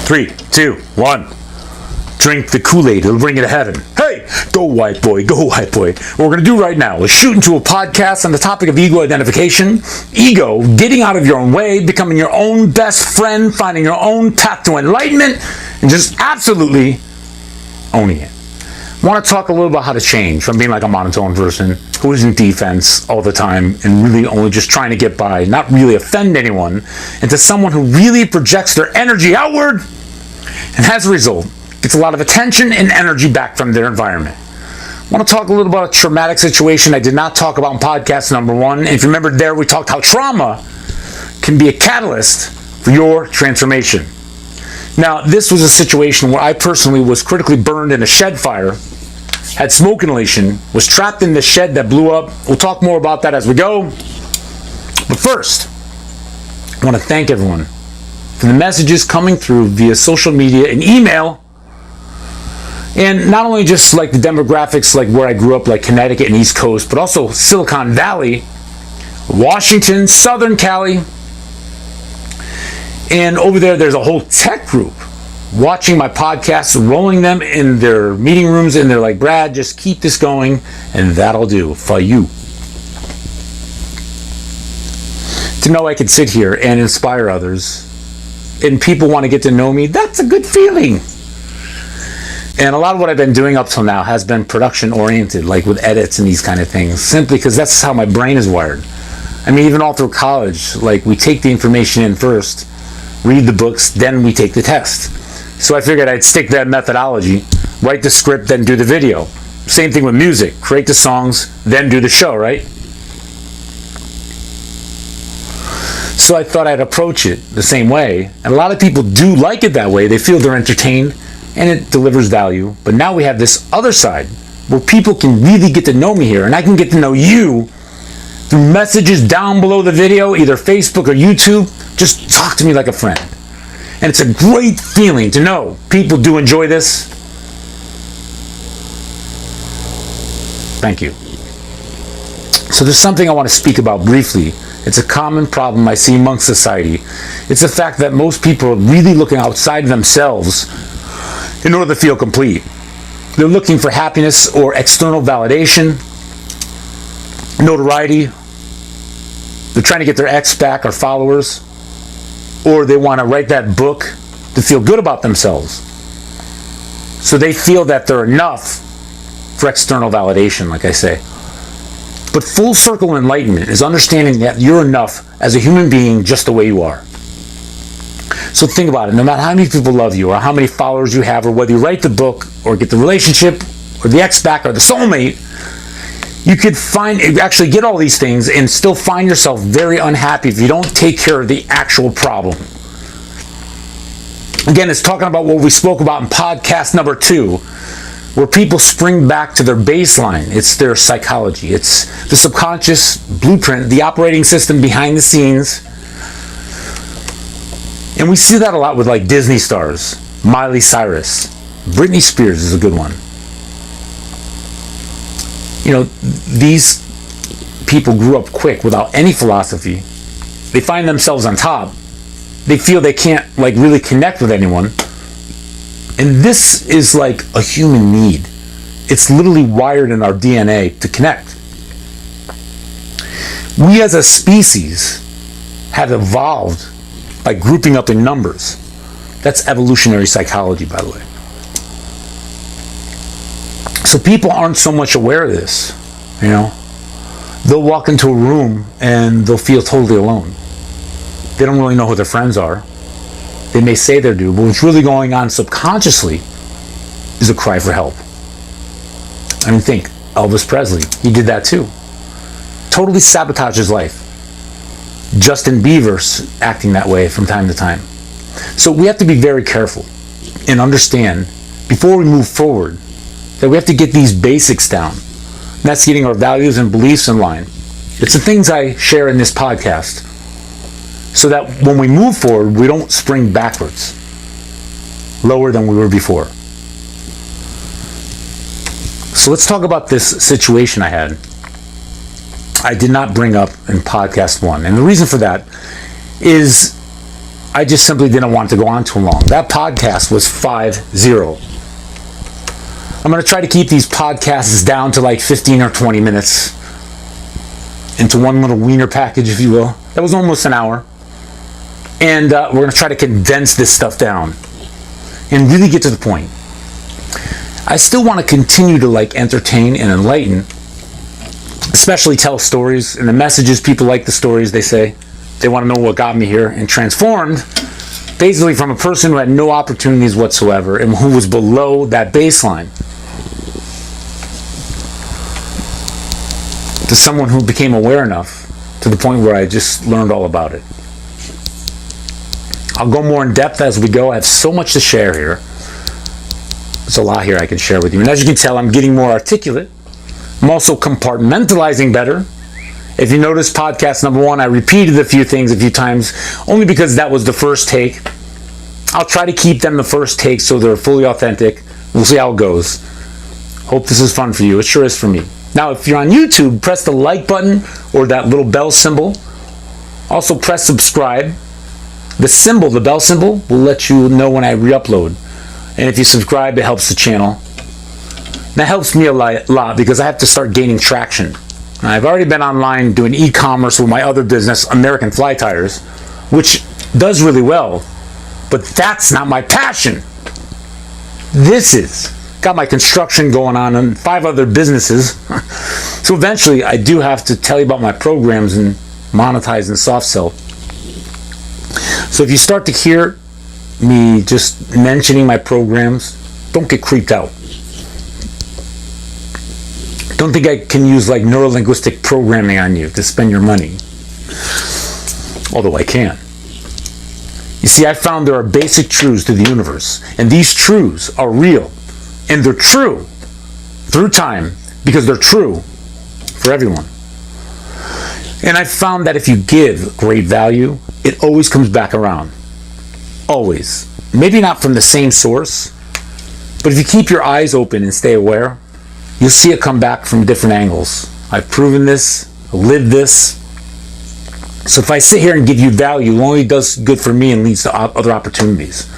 3, 2, 1. Drink the Kool-Aid, it'll bring you to heaven. Hey, go white boy, go white boy. What we're going to do right now is shoot into a podcast on the topic of ego identification, ego, getting out of your own way, becoming your own best friend, finding your own path to enlightenment, and just absolutely owning it. I want to talk a little about how to change from being like a monotone person who is in defense all the time and really only just trying to get by, not really offend anyone, into someone who really projects their energy outward and as a result gets a lot of attention and energy back from their environment. I want to talk a little about a traumatic situation I did not talk about in podcast number 1. And if you remember there, we talked how trauma can be a catalyst for your transformation. Now, this was a situation where I personally was critically burned in a shed fire, had smoke inhalation, was trapped in the shed that blew up. We'll talk more about that as we go. But first, I want to thank everyone for the messages coming through via social media and email. And not only just like the demographics, like where I grew up, like Connecticut and East Coast, but also Silicon Valley, Washington, Southern Cali. And over there's a whole tech group watching my podcasts, rolling them in their meeting rooms, and they're like, Brad, just keep this going, and that'll do for you. To know I could sit here and inspire others, and people want to get to know me, that's a good feeling. And a lot of what I've been doing up till now has been production oriented, like with edits and these kind of things, simply because that's how my brain is wired. I mean, even all through college, like we take the information in first, read the books, then we take the test. So I figured I'd stick that methodology, write the script, then do the video. Same thing with music, create the songs, then do the show, right? So I thought I'd approach it the same way. And a lot of people do like it that way. They feel they're entertained and it delivers value. But now we have this other side where people can really get to know me here, and I can get to know you through messages down below the video, either Facebook or YouTube. Just talk to me like a friend. And it's a great feeling to know people do enjoy this. Thank you. So there's something I want to speak about briefly. It's a common problem I see amongst society. It's the fact that most people are really looking outside themselves in order to feel complete. They're looking for happiness or external validation, notoriety. They're trying to get their ex back or followers, or they want to write that book to feel good about themselves. So they feel that they're enough for external validation, like I say. But full circle enlightenment is understanding that you're enough as a human being just the way you are. So think about it. No matter how many people love you or how many followers you have, or whether you write the book or get the relationship or the ex back or the soulmate, you could actually get all these things and still find yourself very unhappy if you don't take care of the actual problem. Again, it's talking about what we spoke about in podcast number 2, where people spring back to their baseline. It's their psychology. It's the subconscious blueprint, the operating system behind the scenes. And we see that a lot with like Disney stars, Miley, Cyrus. Britney Spears is a good one. You know, these people grew up quick without any philosophy. They find themselves on top. They feel they can't like really connect with anyone. And this is like a human need. It's literally wired in our DNA to connect. We as a species have evolved by grouping up in numbers. That's evolutionary psychology, by the way. So people aren't so much aware of this, you know. They'll walk into a room and they'll feel totally alone. They don't really know who their friends are. They may say they do, but what's really going on subconsciously is a cry for help. I mean, think, Elvis Presley, he did that too. Totally sabotaged his life. Justin Bieber acting that way from time to time. So we have to be very careful and understand before we move forward that we have to get these basics down. And that's getting our values and beliefs in line. It's the things I share in this podcast so that when we move forward, we don't spring backwards, lower than we were before. So let's talk about this situation I had. I did not bring up in podcast 1. And the reason for that is I just simply didn't want to go on too long. That podcast was 5-0. I'm going to try to keep these podcasts down to like 15 or 20 minutes, into one little wiener package, if you will. That was almost an hour. And we're going to try to condense this stuff down and really get to the point. I still want to continue to like entertain and enlighten, especially tell stories, and the messages, people like the stories, they say. They want to know what got me here, and transformed basically from a person who had no opportunities whatsoever and who was below that baseline to someone who became aware enough to the point where I just learned all about it. I'll go more in depth as we go. I have so much to share here. There's a lot here I can share with you. And as you can tell, I'm getting more articulate. I'm also compartmentalizing better. If you notice podcast number 1, I repeated a few things a few times, only because that was the first take. I'll try to keep them the first take so they're fully authentic. We'll see how it goes. Hope this is fun for you. It sure is for me. Now, if you're on YouTube, press the like button or that little bell symbol. Also, press subscribe. The symbol, the bell symbol, will let you know when I re-upload. And if you subscribe, it helps the channel. That helps me a lot because I have to start gaining traction. I've already been online doing e-commerce with my other business, American Fly Tires, which does really well. But that's not my passion. This is. Got my construction going on and 5 other businesses. So eventually I do have to tell you about my programs and monetize and soft sell. So if you start to hear me just mentioning my programs, don't get creeped out. Don't think I can use like neuro-linguistic programming on you to spend your money. Although I can. You see, I found there are basic truths to the universe, and these truths are real, and they're true through time because they're true for everyone. And I found that if you give great value, it always comes back around. Always. Maybe not from the same source, but if you keep your eyes open and stay aware, you'll see it come back from different angles. I've proven this, lived this. So if I sit here and give you value, it only does good for me and leads to other opportunities.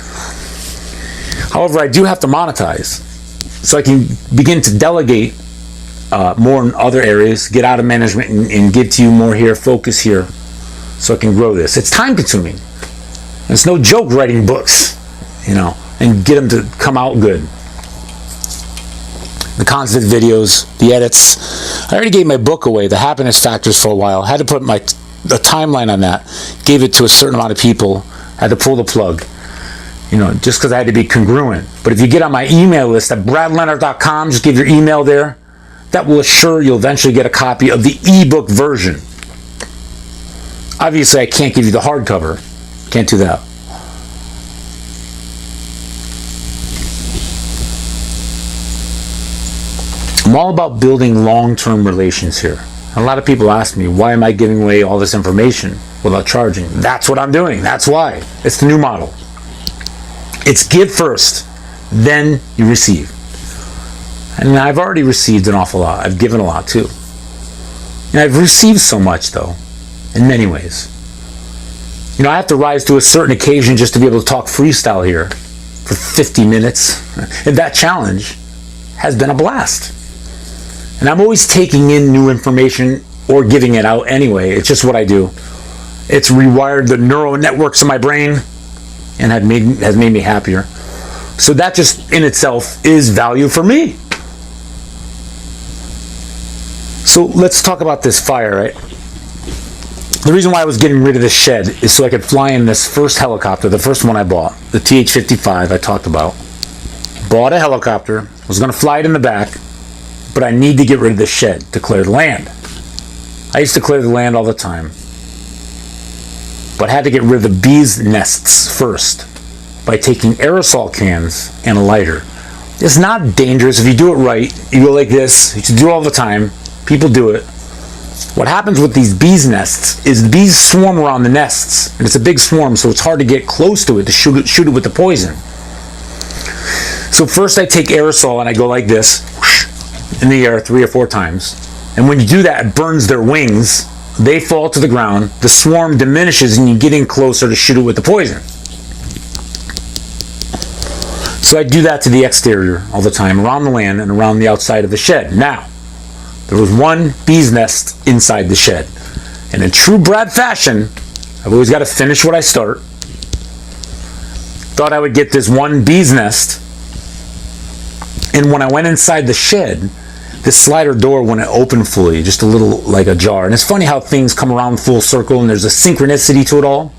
However, I do have to monetize, so I can begin to delegate more in other areas, get out of management and give to you more here, focus here, so I can grow this. It's time consuming. It's no joke writing books, and get them to come out good. The constant videos, the edits. I already gave my book away, The Happiness Factors, for a while. I had to put a timeline on that. Gave it to a certain amount of people. Had to pull the plug. Just because I had to be congruent. But if you get on my email list at bradlenart.com, just give your email there. That will assure you'll eventually get a copy of the ebook version. Obviously, I can't give you the hardcover. Can't do that. I'm all about building long-term relations here. A lot of people ask me, why am I giving away all this information without charging? That's what I'm doing. That's why. It's the new model. It's give first, then you receive. And I've already received an awful lot. I've given a lot too. And I've received so much, though, in many ways. I have to rise to a certain occasion just to be able to talk freestyle here for 50 minutes. And that challenge has been a blast. And I'm always taking in new information or giving it out anyway. It's just what I do. It's rewired the neural networks in my brain and has made me happier. So that just in itself is value for me. So let's talk about this fire, right? The reason why I was getting rid of this shed is so I could fly in this first helicopter, the first one I bought, the TH-55 I talked about. Bought a helicopter, was going to fly it in the back, but I need to get rid of the shed to clear the land. I used to clear the land all the time, but had to get rid of the bees' nests first by taking aerosol cans and a lighter. It's not dangerous if you do it right. You go like this, you should do it all the time. People do it. What happens with these bees' nests is the bees swarm around the nests, and it's a big swarm, so it's hard to get close to it to shoot it with the poison. So first I take aerosol and I go like this, in the air 3 or 4 times. And when you do that, it burns their wings they fall to the ground, the swarm diminishes, and you get in closer to shoot it with the poison. So I do that to the exterior all the time, around the land and around the outside of the shed. Now, there was one bee's nest inside the shed. And in true Brad fashion, I've always got to finish what I start. Thought I would get this one bee's nest. And when I went inside the shed, this slider door wouldn't open fully, just a little like ajar. And it's funny how things come around full circle and there's a synchronicity to it all.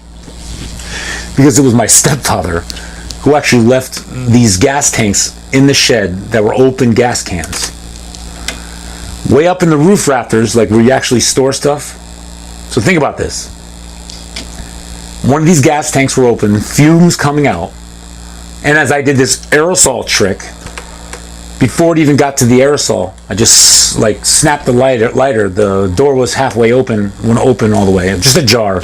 Because it was my stepfather who actually left these gas tanks in the shed that were open gas cans. Way up in the roof rafters, like where you actually store stuff. So think about this. One of these gas tanks were open, fumes coming out. And as I did this aerosol trick, before it even got to the aerosol, I just like snapped the lighter. The door was halfway open, wouldn't open all the way, just ajar.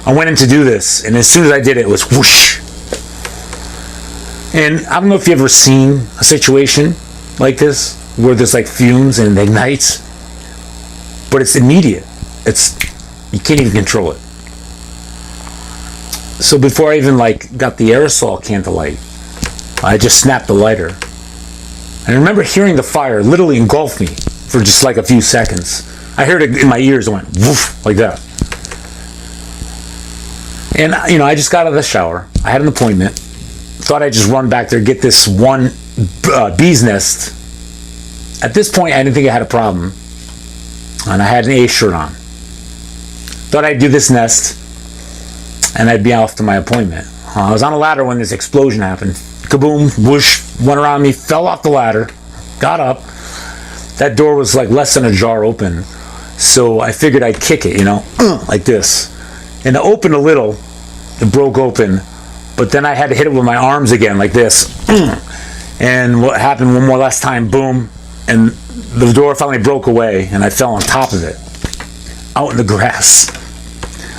I went in to do this, and as soon as I did it, it was whoosh. And I don't know if you've ever seen a situation like this, where there's like fumes and it ignites, but it's immediate. You can't even control it. So before I even like got the aerosol can to light, I just snapped the lighter. And I remember hearing the fire literally engulf me for just like a few seconds. I heard it in my ears, it went woof, like that. And I just got out of the shower. I had an appointment. Thought I'd just run back there, get this one bee's nest. At this point, I didn't think I had a problem. And I had an A shirt on. Thought I'd do this nest, and I'd be off to my appointment. I was on a ladder when this explosion happened. Kaboom, whoosh, went around me, fell off the ladder, got up. That door was like less than ajar open. So I figured I'd kick it, like this. And it opened a little, it broke open, but then I had to hit it with my arms again, like this. And what happened one more last time, boom, and the door finally broke away, and I fell on top of it, out in the grass.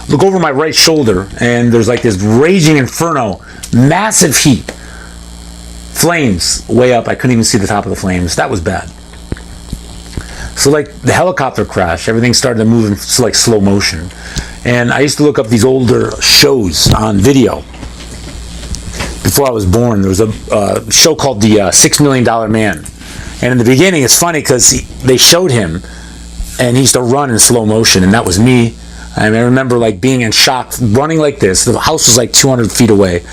Look over my right shoulder, and there's like this raging inferno, massive heat. Flames way up. I couldn't even see the top of the flames. That was bad. So like the helicopter crash, everything started to move in like slow motion. And I used to look up these older shows on video. Before I was born, there was a show called the $6 Million Man. And in the beginning, it's funny because they showed him, and he used to run in slow motion, and that was me. And I remember like being in shock, running like this. The house was like 200 feet away.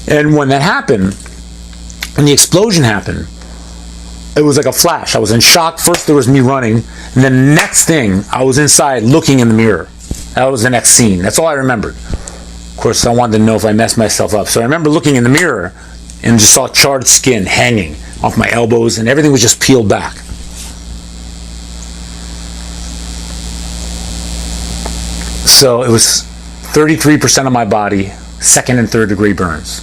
And when that happened, when the explosion happened, it was like a flash. I was in shock. First there was me running, and then the next thing, I was inside looking in the mirror. That was the next scene. That's all I remembered. Of course, I wanted to know if I messed myself up. So I remember looking in the mirror and just saw charred skin hanging off my elbows, and everything was just peeled back. So it was 33% of my body, second and third degree burns.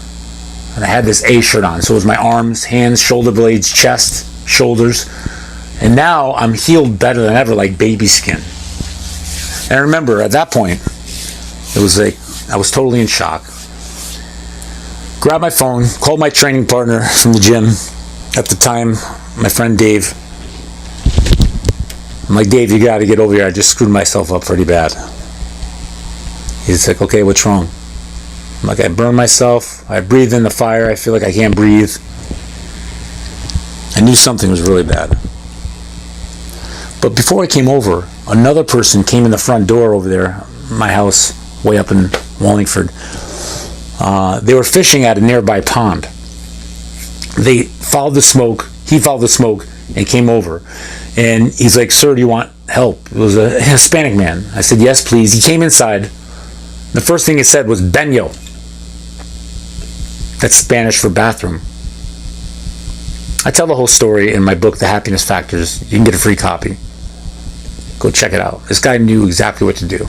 And I had this A shirt on. So it was my arms, hands, shoulder blades, chest, shoulders. And now I'm healed better than ever, like baby skin. And I remember at that point, it was like, I was totally in shock. Grabbed my phone, called my training partner from the gym at the time, my friend Dave. I'm like, Dave, you got to get over here. I just screwed myself up pretty bad. He's like, okay, what's wrong? I'm like, I burned myself. I breathed in the fire. I feel like I can't breathe. I knew something was really bad. But before I came over, another person came in the front door over there, my house, way up in Wallingford. They were fishing at a nearby pond. They followed the smoke. He followed the smoke and came over. And he's like, sir, do you want help? It was a Hispanic man. I said, yes, please. He came inside. The first thing he said was, baño. That's Spanish for bathroom. I tell the whole story in my book, The Happiness Factors. You can get a free copy. Go check it out. This guy knew exactly what to do.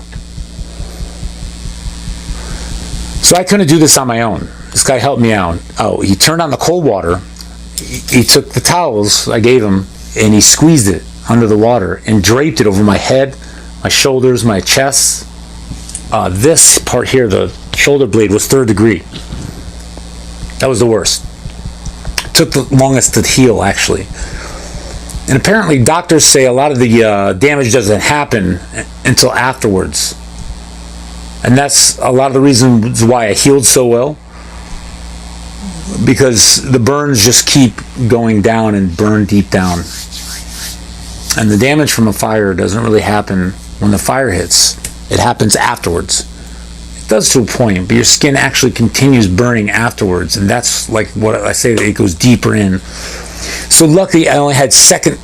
So I couldn't do this on my own. This guy helped me out. Oh, he turned on the cold water. He took the towels I gave him, and he squeezed it under the water and draped it over my head, my shoulders, my chest. This part here, the shoulder blade, was third degree. That was the worst. It took the longest to heal, actually. And apparently doctors say a lot of the damage doesn't happen until afterwards. And that's a lot of the reasons why I healed so well. Because the burns just keep going down and burn deep down. And the damage from a fire doesn't really happen when the fire hits. It happens afterwards. It does to a point, but your skin actually continues burning afterwards. And that's like what I say, that it goes deeper in. So luckily I only had second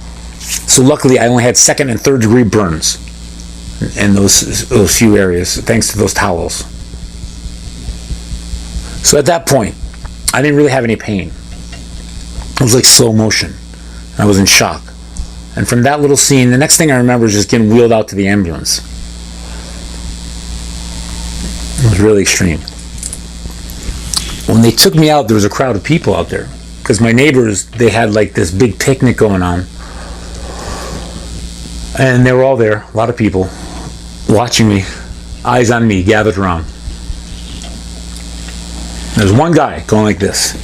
and third degree burns in those few areas, thanks to those towels. So at that point, I didn't really have any pain. It was like slow motion. I was in shock. And from that little scene, the next thing I remember is just getting wheeled out to the ambulance. It was really extreme. When they took me out, there was a crowd of people out there. Because my neighbors, they had like this big picnic going on. And they were all there, a lot of people, watching me, eyes on me, gathered around. There's one guy going like this.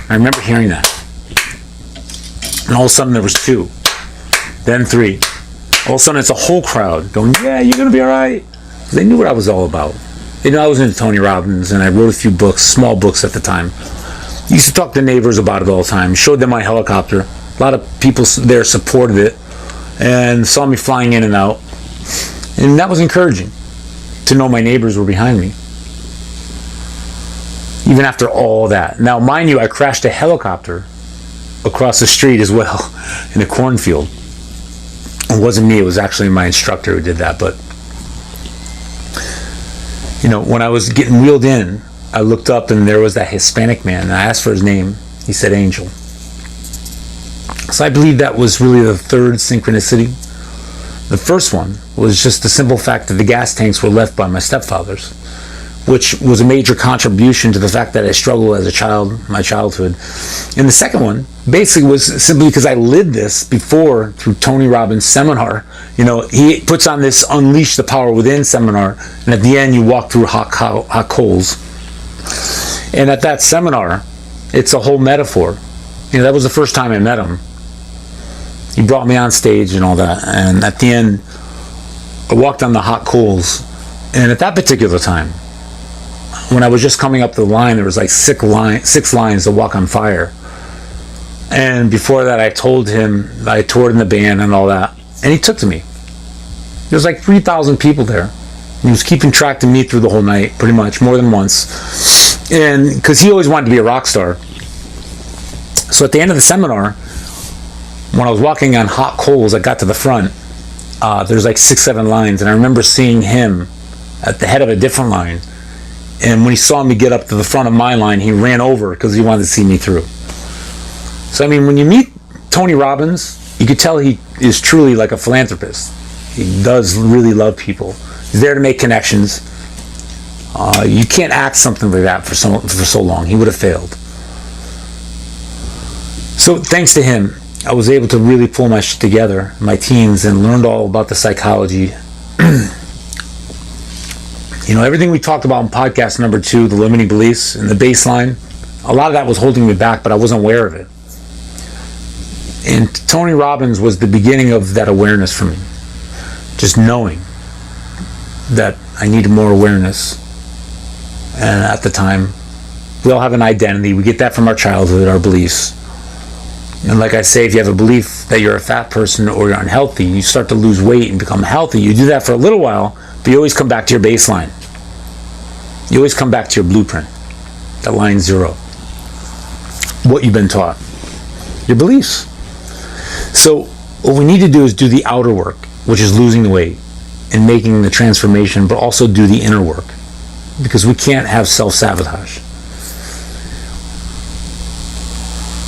I remember hearing that. And all of a sudden there was two, then three. All of a sudden it's a whole crowd going, yeah, you're going to be all right. They knew what I was all about. They knew I was into Tony Robbins, and I wrote a few books, small books at the time. Used to talk to neighbors about it all the time. Showed them my helicopter. A lot of people there supported it and saw me flying in and out. And that was encouraging to know my neighbors were behind me. Even after all that. Now, mind you, I crashed a helicopter across the street as well in a cornfield. It wasn't me, it was actually my instructor who did that. But, you know, when I was getting wheeled in, I looked up and there was that Hispanic man, and I asked for his name. He said Angel. So I believe that was really the third synchronicity. The first one was just the simple fact that the gas tanks were left by my stepfathers, which was a major contribution to the fact that I struggled as a child, my childhood. And the second one basically was simply because I lived this before through Tony Robbins' seminar. You know, he puts on this Unleash the Power Within seminar, and at the end you walk through hot coals. And at that seminar, it's a whole metaphor. You know, that was the first time I met him. He brought me on stage and all that. And at the end, I walked on the hot coals. And at that particular time, when I was just coming up the line, there was like six lines to walk on fire. And before that, I told him I toured in the band and all that. And he took to me. There was like 3,000 people there. He was keeping track to me through the whole night, pretty much, more than once. And because he always wanted to be a rock star. So at the end of the seminar, when I was walking on hot coals, I got to the front. There's like 6-7 lines, and I remember seeing him at the head of a different line. And when he saw me get up to the front of my line, he ran over because he wanted to see me through. So I mean, when you meet Tony Robbins, you could tell he is truly like a philanthropist. He does really love people. He's there to make connections. You can't act something like that for so long. He would have failed. So thanks to him, I was able to really pull my shit together, my teens, and learned all about the psychology. You know, everything we talked about in podcast number 2, the limiting beliefs and the baseline, a lot of that was holding me back, but I wasn't aware of it. And Tony Robbins was the beginning of that awareness for me. Just knowing that I needed more awareness. And at the time, we all have an identity. We get that from our childhood, our beliefs. And like I say, if you have a belief that you're a fat person or you're unhealthy, you start to lose weight and become healthy. You do that for a little while, but you always come back to your baseline. You always come back to your blueprint, that line 0. What you've been taught, your beliefs. So what we need to do is do the outer work, which is losing the weight and making the transformation, but also do the inner work, because we can't have self-sabotage.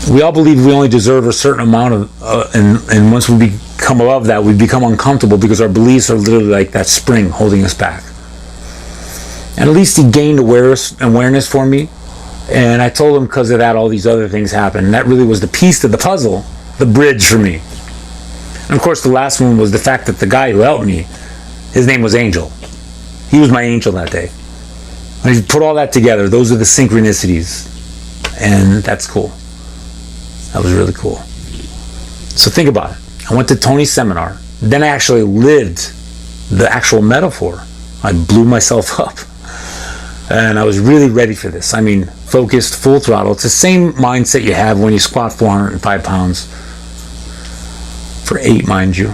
We all believe we only deserve a certain amount of, and once we become above that, we become uncomfortable because our beliefs are literally like that spring holding us back. And at least he gained awareness for me, and I told him because of that, all these other things happened. And that really was the piece to the puzzle, the bridge for me. And of course, the last one was the fact that the guy who helped me, his name was Angel. He was my angel that day. When you put all that together, those are the synchronicities, and that's cool. That was really cool. So think about it. I went to Tony's seminar. Then I actually lived the actual metaphor. I blew myself up. And I was really ready for this. I mean, focused, full throttle. It's the same mindset you have when you squat 405 pounds. For 8, mind you.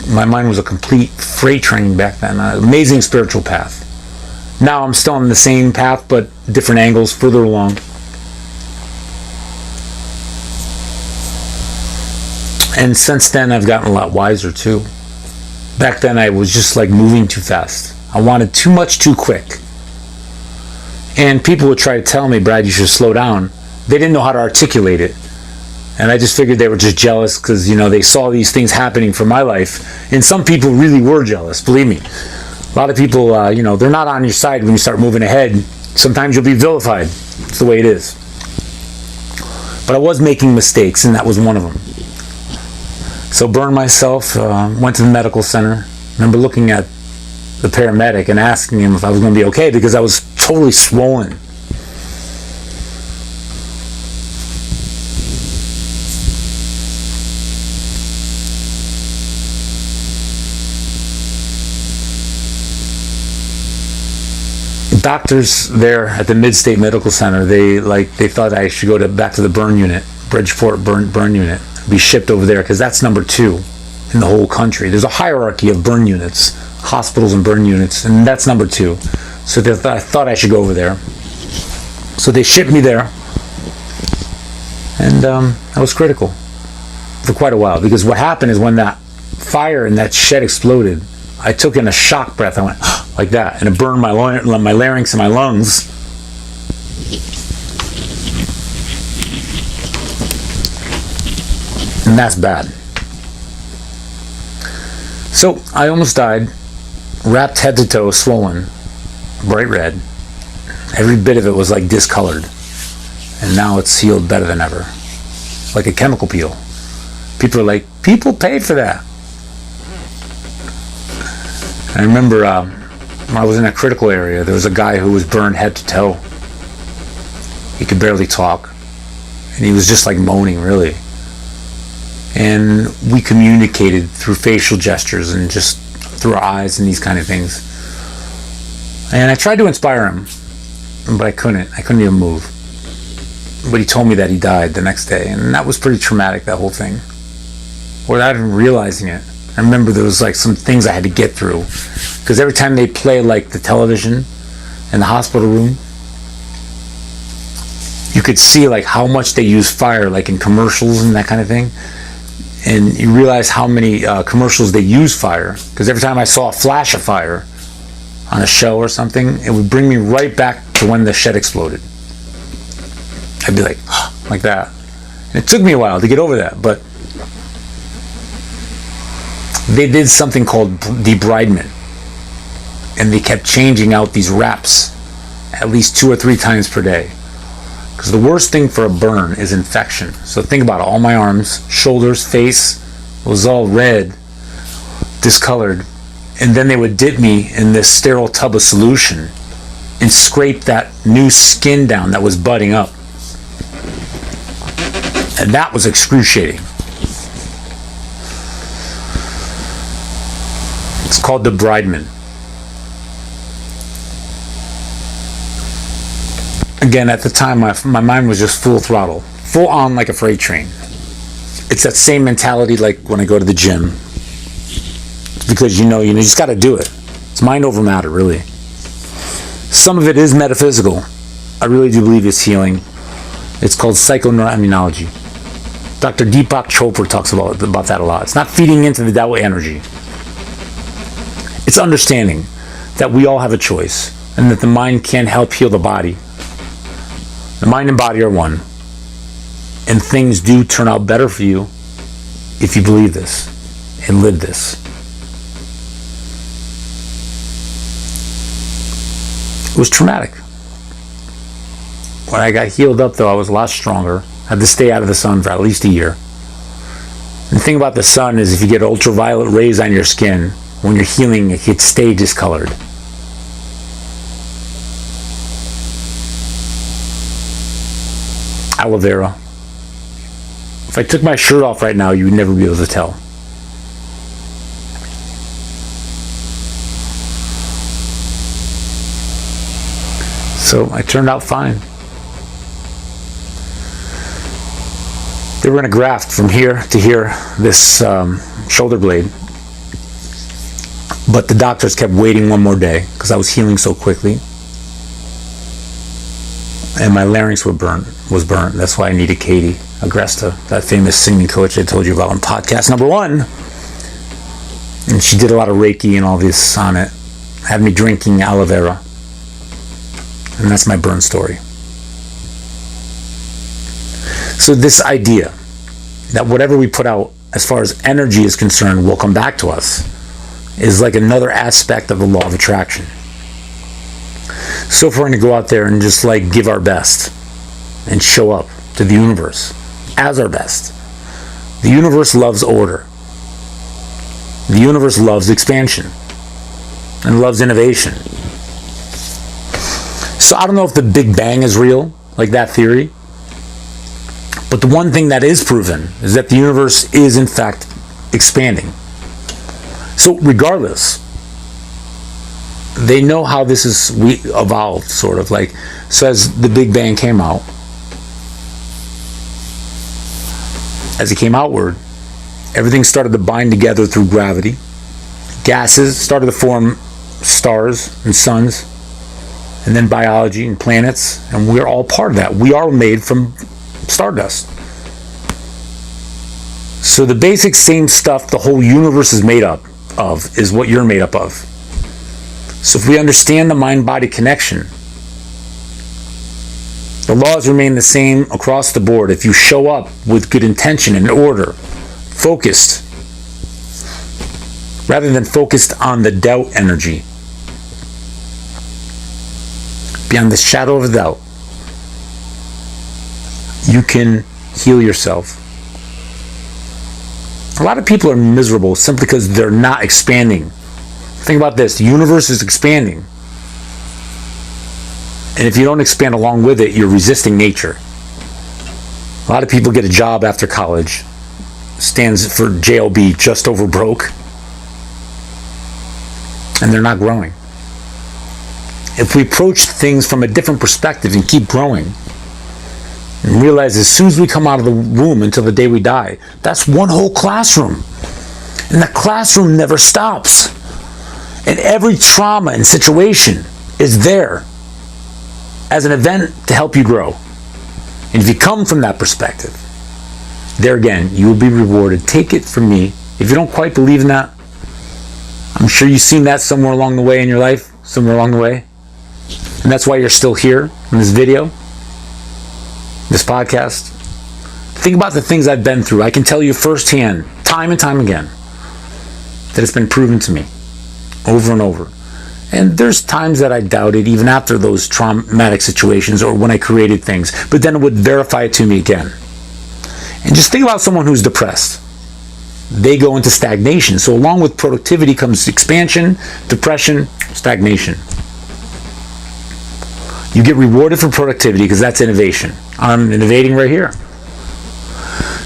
My mind was a complete freight train back then. An amazing spiritual path. Now I'm still on the same path, but different angles, further along. And since then, I've gotten a lot wiser too. Back then, I was just like moving too fast. I wanted too much too quick. And people would try to tell me, Brad, you should slow down. They didn't know how to articulate it. And I just figured they were just jealous because, they saw these things happening for my life. And some people really were jealous, believe me. A lot of people, they're not on your side when you start moving ahead. Sometimes you'll be vilified. It's the way it is. But I was making mistakes, and that was one of them. So burned myself, went to the medical center. Remember looking at the paramedic and asking him if I was going to be okay because I was totally swollen. Doctors there at the Mid-State Medical Center, they thought I should go back to the burn unit, Bridgeport burn unit, be shipped over there because that's number 2 in the whole country. There's a hierarchy of burn units, hospitals and burn units, and that's number 2. So I thought I should go over there. So they shipped me there, and I was critical for quite a while because what happened is when that fire in that shed exploded, I took in a shock breath. I went like that, and it burned my larynx and my lungs. And that's bad. So I almost died, wrapped head to toe, swollen, bright red. Every bit of it was like discolored. And now it's healed better than ever. Like a chemical peel. People are like, people pay for that. I remember when I was in a critical area, there was a guy who was burned head to toe. He could barely talk. And he was just like moaning, really. And we communicated through facial gestures and just through our eyes and these kind of things. And I tried to inspire him, but I couldn't. I couldn't even move. But he told me that he died the next day. And that was pretty traumatic, that whole thing. Without even realizing it. I remember there was like some things I had to get through. Because every time they play like the television in the hospital room, you could see like how much they use fire, like in commercials and that kind of thing. And you realize how many commercials they use fire. Because every time I saw a flash of fire on a show or something, it would bring me right back to when the shed exploded. I'd be like that. And it took me a while to get over that, but they did something called debridement. And they kept changing out these wraps at least 2 or 3 times per day. Because the worst thing for a burn is infection. So think about it. All my arms, shoulders, face was all red, discolored. And then they would dip me in this sterile tub of solution and scrape that new skin down that was budding up. And that was excruciating. It's called debridement. Again, at the time, my mind was just full throttle. Full on like a freight train. It's that same mentality like when I go to the gym. Because you just got to do it. It's mind over matter, really. Some of it is metaphysical. I really do believe it's healing. It's called psychoneuroimmunology. Dr. Deepak Chopra talks about that a lot. It's not feeding into the Tao energy. It's understanding that we all have a choice and that the mind can help heal the body. The mind and body are one. And things do turn out better for you if you believe this and live this. It was traumatic. When I got healed up, though, I was a lot stronger. I had to stay out of the sun for at least a year. And the thing about the sun is if you get ultraviolet rays on your skin, when you're healing, it can stay discolored. Aloe vera, If I took my shirt off right now, you would never be able to tell. So I turned out fine. They were going to graft from here to here, this shoulder blade. But the doctors kept waiting one more day because I was healing so quickly. And my larynx was burnt. That's why I needed Katie Agresta, that famous singing coach I told you about on podcast number 1. And she did a lot of Reiki and all this on it. Had me drinking aloe vera. And that's my burn story. So this idea that whatever we put out as far as energy is concerned will come back to us is like another aspect of the law of attraction. So if we're going to go out there and just like give our best and show up to the universe as our best, the universe loves order. The universe loves expansion and loves innovation. So I don't know if the Big Bang is real, like that theory. But the one thing that is proven is that the universe is in fact expanding. So regardless, they know how this is evolved, sort of like, says the Big Bang came out. As it came outward, everything started to bind together through gravity. Gases started to form stars and suns, and then biology and planets, and we're all part of that. We are made from stardust. So the basic same stuff the whole universe is made up of is what you're made up of. So if we understand the mind-body connection, the laws remain the same across the board. If you show up with good intention and order, focused, rather than focused on the doubt energy, beyond the shadow of a doubt, you can heal yourself. A lot of people are miserable simply because they're not expanding. Think about this. The universe is expanding. And if you don't expand along with it, you're resisting nature. A lot of people get a job after college. Stands for JOB, just over broke. And they're not growing. If we approach things from a different perspective and keep growing, and realize as soon as we come out of the womb until the day we die, that's one whole classroom. And that classroom never stops. And every trauma and situation is there as an event to help you grow. And if you come from that perspective, there again, you will be rewarded. Take it from me. If you don't quite believe in that, I'm sure you've seen that somewhere along the way in your life, somewhere along the way. And that's why you're still here in this video, this podcast. Think about the things I've been through. I can tell you firsthand, time and time again, that it's been proven to me over and over. And there's times that I doubted, even after those traumatic situations or when I created things, but then it would verify it to me again. And just think about someone who's depressed. They go into stagnation. So along with productivity comes expansion, depression, stagnation. You get rewarded for productivity because that's innovation. I'm innovating right here.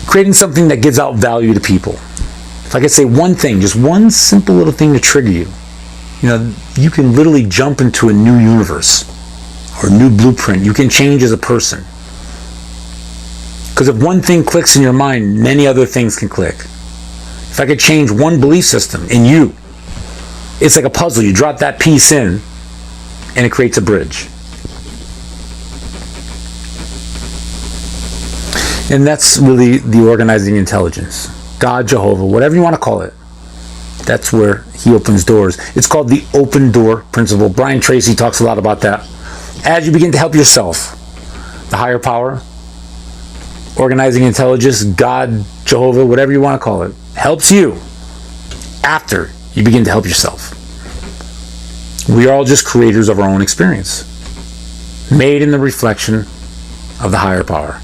Creating something that gives out value to people. If I could say one thing, just one simple little thing to trigger you, you can literally jump into a new universe or a new blueprint. You can change as a person. Because if one thing clicks in your mind, many other things can click. If I could change one belief system in you, it's like a puzzle. You drop that piece in and it creates a bridge. And that's really the organizing intelligence. God, Jehovah, whatever you want to call it. That's where he opens doors. It's called the open door principle. Brian Tracy talks a lot about that. As you begin to help yourself, the higher power, organizing intelligence, God, Jehovah, whatever you want to call it, helps you after you begin to help yourself. We are all just creators of our own experience, made in the reflection of the higher power.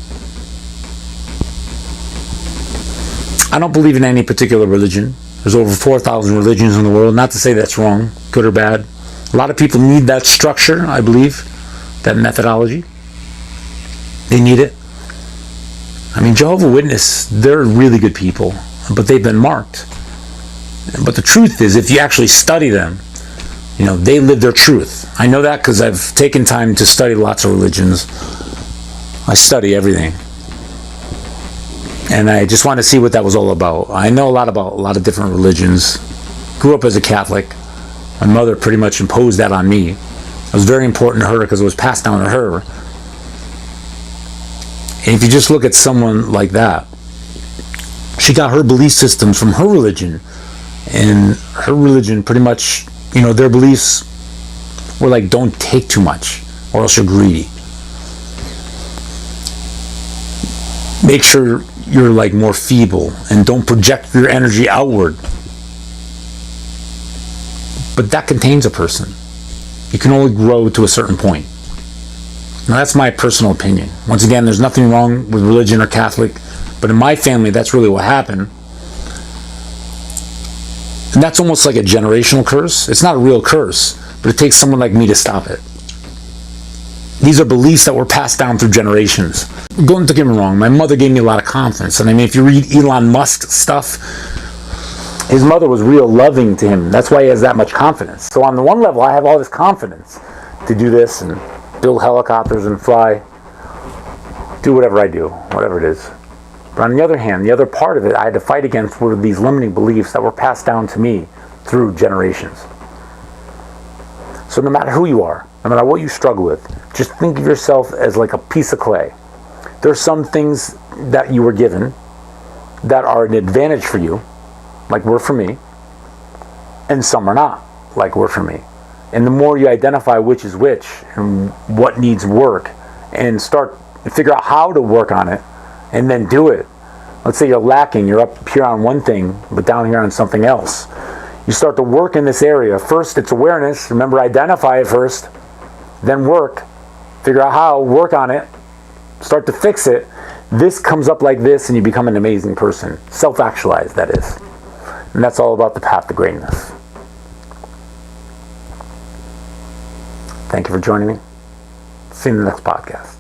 I don't believe in any particular religion. There's over 4,000 religions in the world. Not to say that's wrong, good or bad. A lot of people need that structure, I believe, that methodology. They need it. I mean, Jehovah's Witness, they're really good people, but they've been marked. But the truth is, if you actually study them, they live their truth. I know that because I've taken time to study lots of religions. I study everything. And I just want to see what that was all about. I know a lot about a lot of different religions. Grew up as a Catholic. My mother pretty much imposed that on me. It was very important to her because it was passed down to her. And if you just look at someone like that, she got her belief systems from her religion. And her religion pretty much, their beliefs were like, don't take too much or else you're greedy. Make sure you're like more feeble and don't project your energy outward. But that contains a person. You can only grow to a certain point. Now that's my personal opinion. Once again, there's nothing wrong with religion or Catholic, but in my family, that's really what happened. And that's almost like a generational curse. It's not a real curse, but it takes someone like me to stop it. These are beliefs that were passed down through generations. Don't get me wrong, my mother gave me a lot of confidence. And I mean, if you read Elon Musk stuff, his mother was real loving to him. That's why he has that much confidence. So on the one level, I have all this confidence to do this and build helicopters and fly, do whatever I do, whatever it is. But on the other hand, the other part of it I had to fight against were these limiting beliefs that were passed down to me through generations. So no matter who you are, no matter what you struggle with, just think of yourself as like a piece of clay. There's some things that you were given that are an advantage for you, like were for me, and some are not, like were for me. And the more you identify which is which and what needs work and start to figure out how to work on it and then do it. Let's say you're lacking, you're up here on one thing, but down here on something else. You start to work in this area. First, it's awareness. Remember, identify it first, then work. Figure out how, work on it, start to fix it. This comes up like this and you become an amazing person. Self-actualized, that is. And that's all about the path to greatness. Thank you for joining me. See you in the next podcast.